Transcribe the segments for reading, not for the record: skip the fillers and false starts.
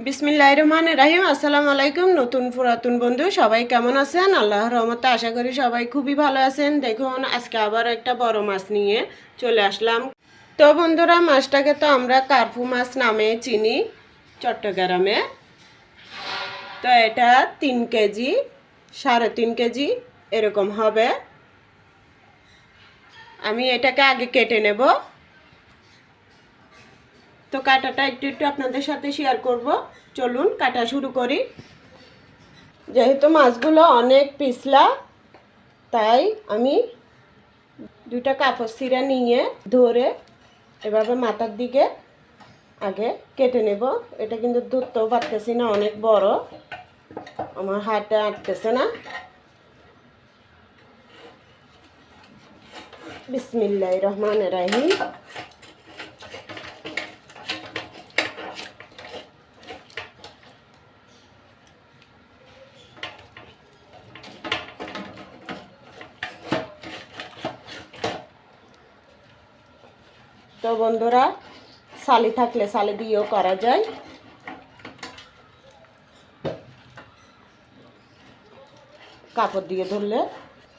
বিসমিল্লাহির রহমানির রহিম। আসসালামু আলাইকুম নতুন পুরাতন বন্ধু সবাই কেমন আছেন? আল্লাহর রহমতে আশা করি সবাই খুবই ভালো আছেন। দেখুন আজকে আবার একটা বড় মাছ নিয়ে চলে আসলাম। তো বন্ধুরা, মাছটাকে তো আমরা কার্পু মাছ নামে চিনি চট্টগ্রামে। তো এটা 3 কেজি 3.5 কেজি এরকম হবে। আমি এটাকে আগে কেটে নেব। তো কাটাটা একটু একটু আপনাদের সাথে শেয়ার করব। চলুন কাটা শুরু করি। যেহেতু মাছগুলো অনেক পিছলা, তাই আমি দুইটা কাপড় ছিঁড়া নিয়ে ধরে এভাবে মাথার দিকে আগে কেটে নেব। এটা কিন্তু ধরতেও পারতেছি না, অনেক বড়, আমার হাতে আটতেছে না। বিসমিল্লাহির রহমানির রহিম। তো বন্ধুরা, সালি থাকলে সালি দিয়েও করা যায়। কাপড় দিয়ে ধরলে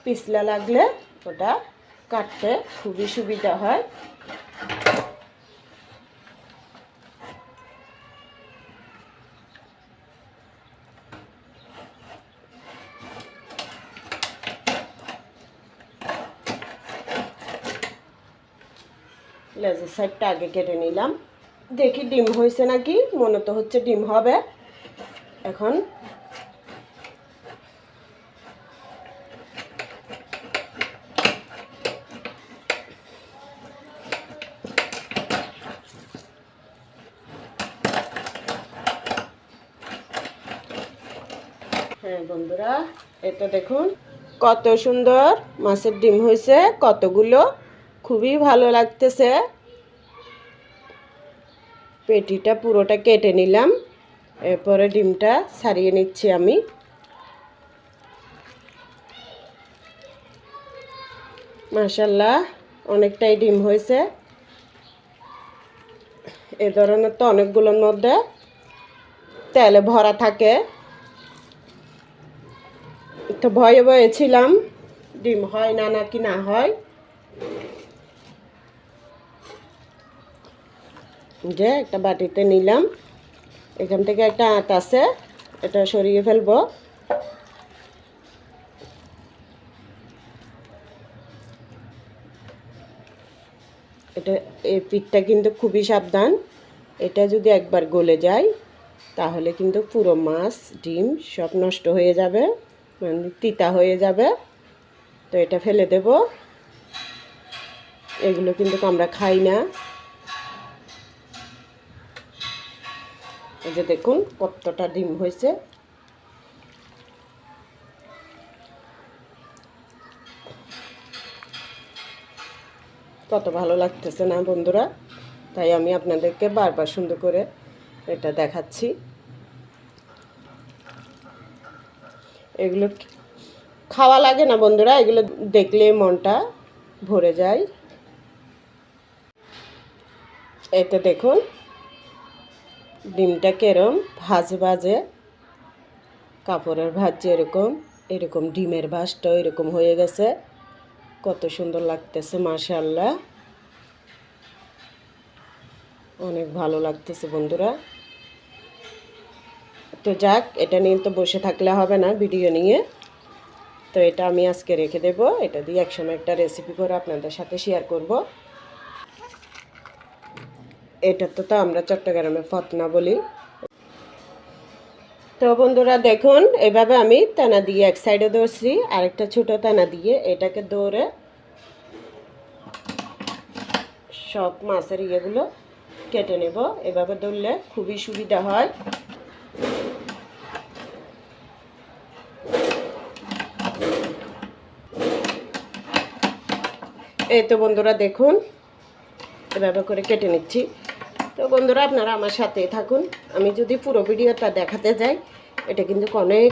পিছলা লাগলে ওটা কাটতে খুবই সুবিধা হয়। লেজের সাইডটা আগে কেটে নিলাম। দেখি ডিম হয়েছে নাকি, মনে তো হচ্ছে ডিম হবে। এখন হ্যাঁ বন্ধুরা, এটা দেখুন কত সুন্দর মাছের ডিম হয়েছে, কতগুলো, খুবই ভালো লাগতেছে। পেটিটা পুরোটা কেটে নিলাম, এরপরে ডিমটা ছাড়িয়ে নিচ্ছি আমি। মাশাআল্লাহ, অনেকটাই ডিম হয়েছে। এ ধরনের তো অনেকগুলোর মধ্যে তেলে ভরা থাকে। তো ভয়ে ভয়ে ছিলাম ডিম হয় না নাকি না হয়। যে একটা বাটিতে নিলাম, এখান থেকে একটা আঁট আছে, এটা সরিয়ে ফেলবো। এটা এই পিঠটা কিন্তু খুবই সাবধান, এটা যদি একবার গলে যায় তাহলে কিন্তু পুরো মাছ ডিম সব নষ্ট হয়ে যাবে, মানে তিতা হয়ে যাবে। তো এটা ফেলে দেব, এগুলো কিন্তু আমরা খাই না। এই যে দেখুন কতটা ডিম হয়েছে। কত ভালো লাগতেছে না বন্ধুরা? তাই আমি আপনাদেরকে বারবার সুন্দর করে এটা দেখাচ্ছি। এগুলো খাওয়া লাগে না বন্ধুরা, এগুলো দেখলে মনটা ভরে যায়। এতে দেখুন ডিমটা কেরম ভাজে ভাজে, কাপড়ের ভাজ যেরকম, এরকম ডিমের ভাজটাও এরকম হয়ে গেছে। কত সুন্দর লাগতেছে, মাশাআল্লাহ, অনেক ভালো লাগতেছে বন্ধুরা। তো যাক, এটা নিয়ে তো বসে থাকলে হবে না ভিডিও নিয়ে। তো এটা আমি আজকে রেখে দেব, এটা দিয়ে একসময় একটা রেসিপি করে আপনাদের সাথে শেয়ার করব। এটা তো আমরা চট্টগ্রামে ফতনা বলি। তো বন্ধুরা দেখুন, এভাবে আমি টানা দিয়ে এক সাইডে ধরছি, আরেকটা ছোটো টানা দিয়ে এটাকে ধরে সব মাছের ইয়েগুলো কেটে নেব। এভাবে ধরলে খুবই সুবিধা হয়। এই তো বন্ধুরা দেখুন, এভাবে করে কেটে নিচ্ছি। তো বন্ধুরা আপনারা আমার সাথেই থাকুন। আমি যদি পুরো ভিডিওটা দেখাতে যাই এটা কিন্তু অনেক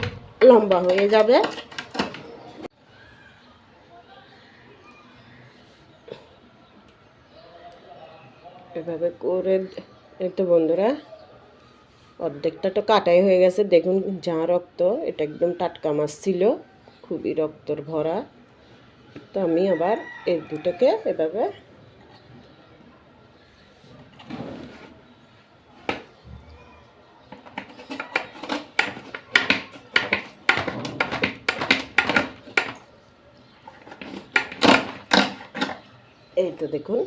লম্বা হয়ে যাবে। এভাবে করে এই তো বন্ধুরা অর্ধেকটা তো কাটাই হয়ে গেছে, দেখুন যা রক্ত, এটা একদম টাটকা মাছ ছিল, খুবই রক্তর ভরা। তো আমি আবার এই দুটোকে এভাবে এই তো দেখুন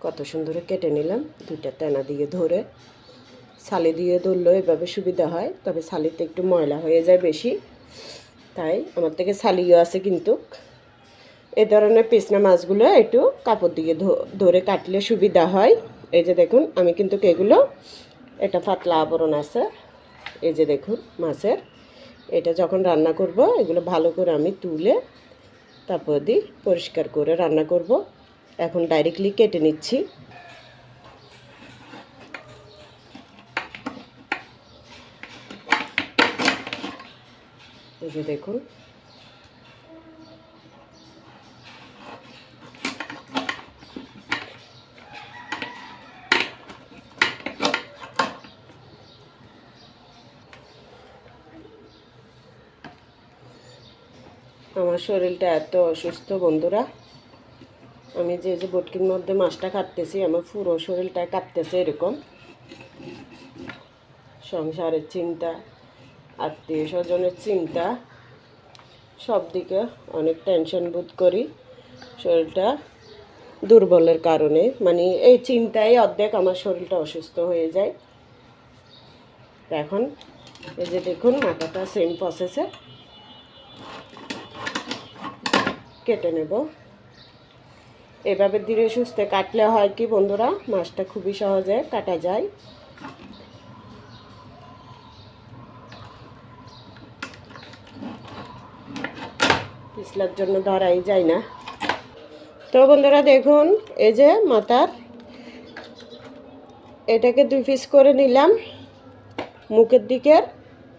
কত সুন্দর কেটে নিলাম, দুইটা তেনা দিয়ে ধরে। ছালি দিয়ে ধরলেও এভাবে সুবিধা হয়, তবে ছালিতে একটু ময়লা হয়ে যায় বেশি, তাই আমার থেকে ছালিও আছে। কিন্তু এই ধরনের পিছনা মাছগুলো একটু কাপড় দিয়ে ধরে কাটলে সুবিধা হয়। এই যে দেখুন আমি কিন্তু এগুলো, এটা পাতলা আবরণ আছে, এই যে দেখুন মাছের, এটা যখন রান্না করব এগুলো ভালো করে আমি তুলে তারপর দিই পরিষ্কার করে রান্না করব। এখন ডাইরেক্টলি কেটে নিচ্ছি। এই যে দেখুন আমার শরীরটা এত অসুস্থ বন্ধুরা, আমি যে বটকির মধ্যে মাছটা কাটতেছি আমার পুরো শরীরটা কাঁপতেছে এরকম। সংসারের চিন্তা, আত্মীয় স্বজনের চিন্তা, সব দিকে অনেক টেনশন বোধ করি। শরীরটা দুর্বলের কারণে, মানে এই চিন্তায় অর্ধেক আমার শরীরটা অসুস্থ হয়ে যায়। এখন এই যে দেখুন মাথাটা সেম প্রসেসে কেটে নেব। এভাবে ধীরে সুস্থে কাটলে হয় কি বন্ধুরা, মাছটা খুবই সহজে কাটা যায়। পিছলার জন্য ধরাই যায় না। তো বন্ধুরা দেখুন এই যে মাথার এটাকে 2 পিস করে নিলাম, মুখের দিকের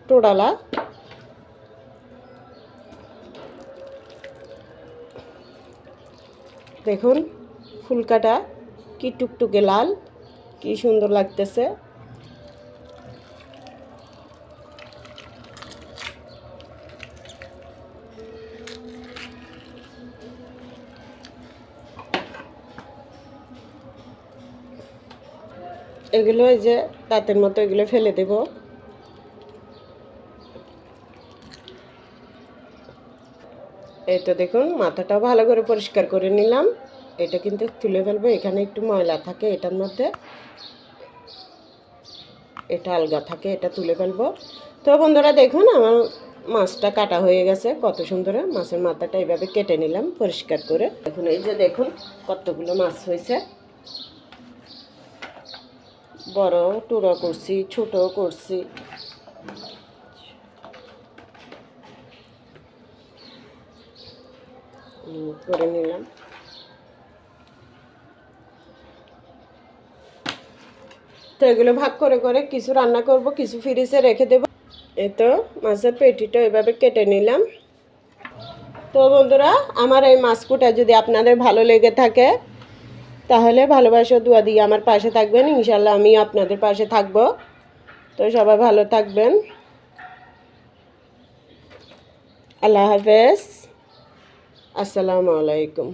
টোড়ালা। দেখুন ফুলকাটা কি টুকটুকে লাল, কি সুন্দর লাগতেছে। এগুলো এই যে দাঁতের মতো এগুলো ফেলে দেব। এই তো দেখুন মাথাটাও ভালো করে পরিষ্কার করে নিলাম। এটা কিন্তু তুলে ফেলবো, এখানে একটু ময়লা থাকে এটার মধ্যে, এটা আলগা থাকে, এটা তুলে ফেলবো। তো বন্ধুরা দেখুন আমার মাছটা কাটা হয়ে গেছে কত সুন্দর। মাছের মাথাটা এইভাবে কেটে নিলাম পরিষ্কার করে। দেখুন এই যে দেখুন কতগুলো মাছ হয়েছে, বড় টুকরো করছি, ছোট করছি। করে নিলাম। তো এগুলো ভাগ করে করে কিছু রান্না করব, কিছু ফ্রিজে রেখে দেব। এই তো মাছের পেটিটা এভাবে কেটে নিলাম। তো বন্ধুরা আমার এই মাছকুটা যদি আপনাদের ভালো লেগে থাকে তাহলে ভালোবাসা দোয়া দিয়ে আমার পাশে থাকবেন, ইনশাল্লাহ আমি আপনাদের পাশে থাকব। তো সবাই ভালো থাকবেন, আল্লাহ হাফেজ, আসসালামু আলাইকুম।